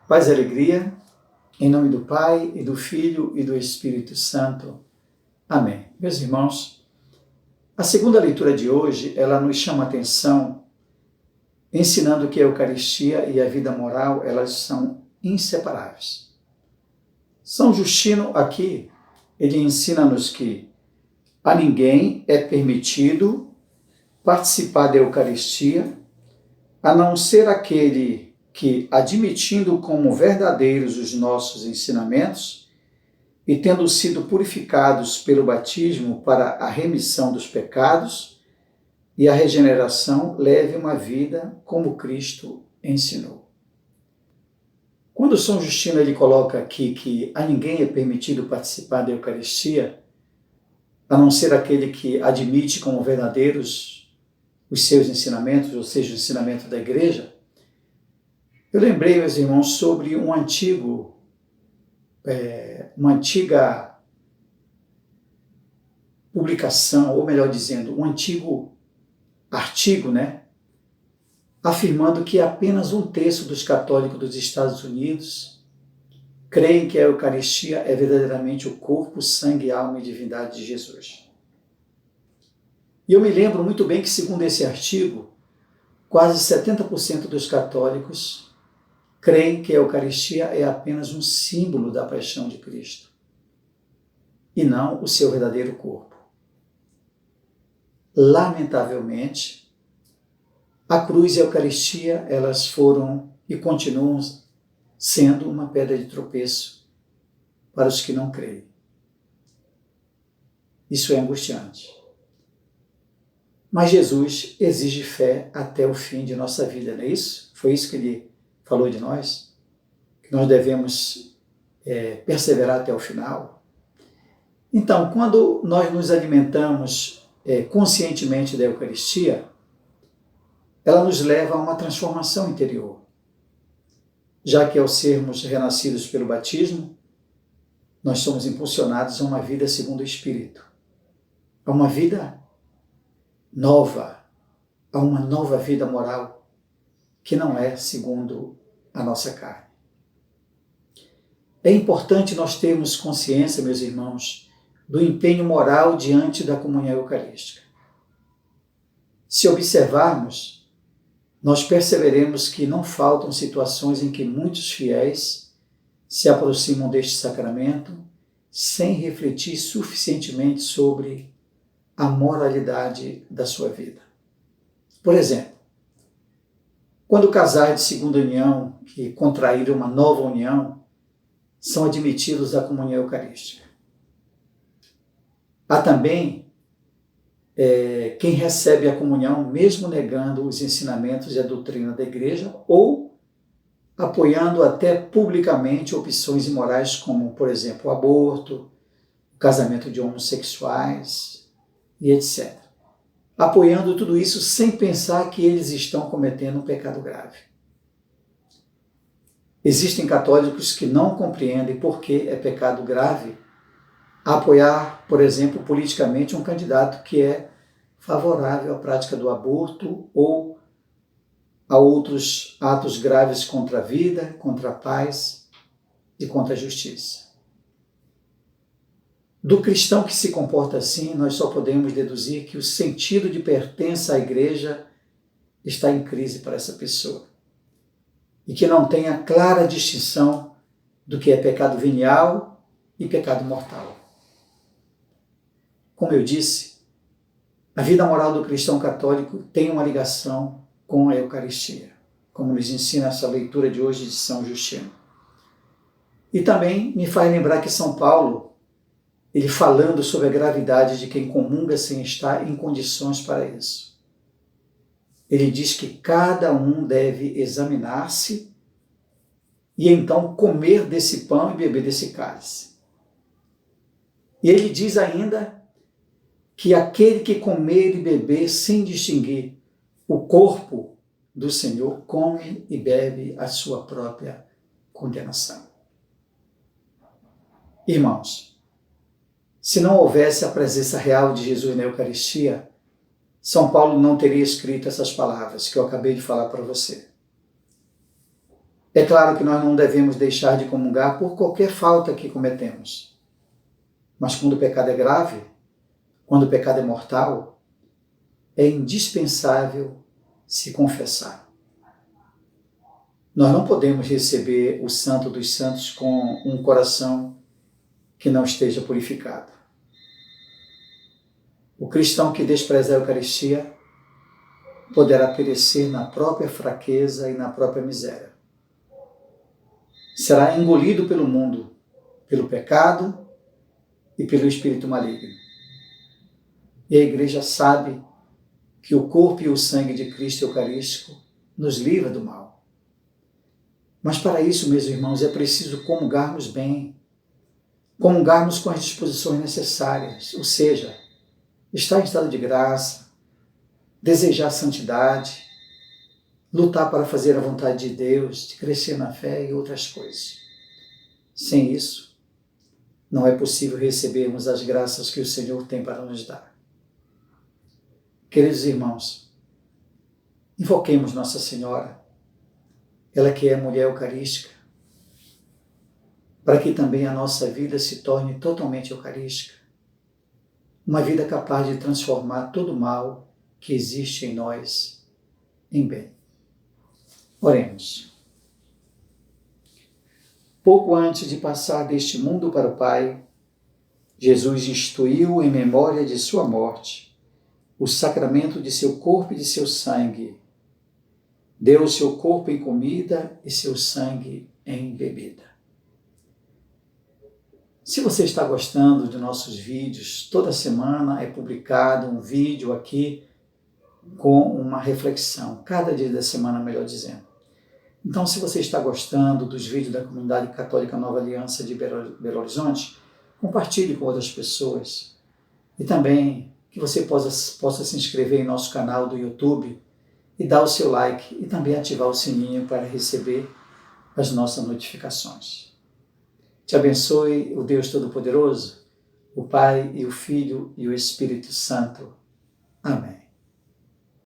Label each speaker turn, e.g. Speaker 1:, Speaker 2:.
Speaker 1: Paz e alegria, em nome do Pai, e do Filho, e do Espírito Santo. Amém. Meus irmãos, a segunda leitura de hoje, ela nos chama a atenção, ensinando que a Eucaristia e a vida moral, elas são inseparáveis. São Justino aqui, ele ensina-nos que a ninguém é permitido participar da Eucaristia, a não ser aquele que, admitindo como verdadeiros os nossos ensinamentos e tendo sido purificados pelo batismo para a remissão dos pecados e a regeneração, leve uma vida como Cristo ensinou. Quando São Justino ele coloca aqui que a ninguém é permitido participar da Eucaristia, a não ser aquele que admite como verdadeiros os seus ensinamentos, ou seja, o ensinamento da Igreja, eu lembrei, meus irmãos, sobre uma antiga publicação, ou melhor dizendo, um antigo artigo, afirmando que apenas 1/3 dos católicos dos Estados Unidos creem que a Eucaristia é verdadeiramente o corpo, sangue, alma e divindade de Jesus. E eu me lembro muito bem que, segundo esse artigo, quase 70% dos católicos creem que a Eucaristia é apenas um símbolo da paixão de Cristo e não o seu verdadeiro corpo. Lamentavelmente, a cruz e a Eucaristia, elas foram e continuam sendo uma pedra de tropeço para os que não creem. Isso é angustiante. Mas Jesus exige fé até o fim de nossa vida, não é isso? Foi isso que ele falou de nós, que nós devemos perseverar até o final. Então, quando nós nos alimentamos conscientemente da Eucaristia, ela nos leva a uma transformação interior, já que ao sermos renascidos pelo batismo, nós somos impulsionados a uma vida segundo o Espírito, a uma vida nova, a uma nova vida moral, que não é segundo a nossa carne. É importante nós termos consciência, meus irmãos, do empenho moral diante da comunhão eucarística. Se observarmos, nós perceberemos que não faltam situações em que muitos fiéis se aproximam deste sacramento sem refletir suficientemente sobre a moralidade da sua vida. Por exemplo, quando casais de segunda união que contraíram uma nova união são admitidos à comunhão eucarística. Há também quem recebe a comunhão mesmo negando os ensinamentos e a doutrina da Igreja ou apoiando até publicamente opções imorais como, por exemplo, o aborto, o casamento de homossexuais e etc. Apoiando tudo isso sem pensar que eles estão cometendo um pecado grave. Existem católicos que não compreendem por que é pecado grave apoiar, por exemplo, politicamente um candidato que é favorável à prática do aborto ou a outros atos graves contra a vida, contra a paz e contra a justiça. Do cristão que se comporta assim, nós só podemos deduzir que o sentido de pertença à Igreja está em crise para essa pessoa e que não tem a clara distinção do que é pecado venial e pecado mortal. Como eu disse, a vida moral do cristão católico tem uma ligação com a Eucaristia, como nos ensina essa leitura de hoje de São Justino. E também me faz lembrar que São Paulo, ele falando sobre a gravidade de quem comunga sem estar em condições para isso. Ele diz que cada um deve examinar-se e então comer desse pão e beber desse cálice. E ele diz ainda que aquele que comer e beber sem distinguir o corpo do Senhor, come e bebe a sua própria condenação. Irmãos, se não houvesse a presença real de Jesus na Eucaristia, São Paulo não teria escrito essas palavras que eu acabei de falar para você. É claro que nós não devemos deixar de comungar por qualquer falta que cometemos. Mas quando o pecado é grave, quando o pecado é mortal, é indispensável se confessar. Nós não podemos receber o Santo dos Santos com um coração que não esteja purificado. O cristão que desprezar a Eucaristia poderá perecer na própria fraqueza e na própria miséria. Será engolido pelo mundo, pelo pecado e pelo espírito maligno. E a Igreja sabe que o corpo e o sangue de Cristo Eucarístico nos livra do mal. Mas para isso, meus irmãos, é preciso comungarmos bem, comungarmos com as disposições necessárias, ou seja, estar em estado de graça, desejar santidade, lutar para fazer a vontade de Deus, de crescer na fé e outras coisas. Sem isso, não é possível recebermos as graças que o Senhor tem para nos dar. Queridos irmãos, invoquemos Nossa Senhora, ela que é a mulher eucarística, para que também a nossa vida se torne totalmente eucarística, uma vida capaz de transformar todo o mal que existe em nós em bem. Oremos. Pouco antes de passar deste mundo para o Pai, Jesus instituiu em memória de sua morte o sacramento de seu corpo e de seu sangue. Deu seu corpo em comida e seu sangue em bebida. Se você está gostando de nossos vídeos, toda semana é publicado um vídeo aqui com uma reflexão, cada dia da semana, melhor dizendo. Então, se você está gostando dos vídeos da Comunidade Católica Nova Aliança de Belo Horizonte, compartilhe com outras pessoas. E também que você possa se inscrever em nosso canal do YouTube e dar o seu like e também ativar o sininho para receber as nossas notificações. Te abençoe o Deus Todo-Poderoso, o Pai e o Filho e o Espírito Santo. Amém.